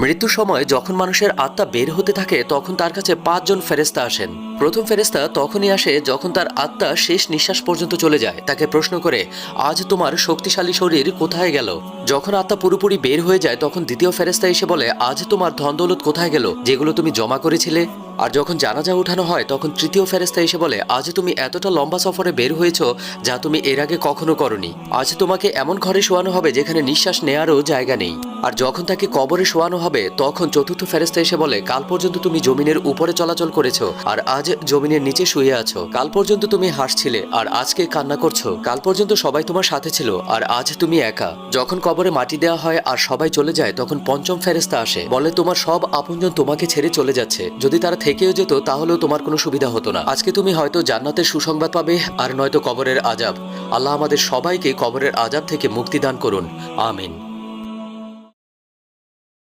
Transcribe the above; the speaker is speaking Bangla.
মৃত্যুর সময় যখন মানুষের আত্মা বের হতে থাকে তখন তার কাছে 5 জন ফেরেশতা আসেন। প্রথম ফেরেশতা তখনই আসে যখন তার আত্মা শেষ নিঃশ্বাস পর্যন্ত চলে যায়। তাকে প্রশ্ন করে, আজ তোমার শক্তিশালী শরীর কোথায় গেল? যখন আত্মা পুরোপুরি বের হয়ে যায় তখন দ্বিতীয় ফেরেশতা এসে বলে, আজ তোমার ধন দৌলত কোথায় গেল যেগুলো তুমি জমা করেছিলে? আর যখন জানাজা উঠানো হয় তখন তৃতীয় ফেরেশতা এসে বলে, আজ তুমি এতটা লম্বা সফরে বের হয়েছো যা তুমি এর আগে কখনো করনি। আজ তোমাকে এমন ঘরে শোয়ানো হবে যেখানে নিঃশ্বাস নেয়ারও জায়গা নেই। আর যখন তাকে কবরে শোয়ানো হবে তখন চতুর্থ ফেরেশতা এসে বলে, কাল পর্যন্ত তুমি জমিনের উপরে চলাচল করেছো আর আজ জমিনের নিচে শুয়ে আছো। কাল পর্যন্ত তুমি হাসছিলে আর আজকে কান্না করছো। কাল পর্যন্ত সবাই তোমার সাথে ছিল আর আজ তুমি একা। যখন কবরে মাটি দেওয়া হয় আর সবাই চলে যায় তখন পঞ্চম ফেরেশতা আসে, বলে তোমার সব আপনজন তোমাকে ছেড়ে চলে যাচ্ছে। যদি তারা থেকেও যেত তাহলেও তোমার কোনো সুবিধা হতো না। আজকে তুমি হয়তো জান্নাতের সুসংবাদ পাবে আর নয়তো কবরের আযাব। আল্লাহ আমাদের সবাইকে কবরের আযাব থেকে মুক্তি দান করুন। আমিন।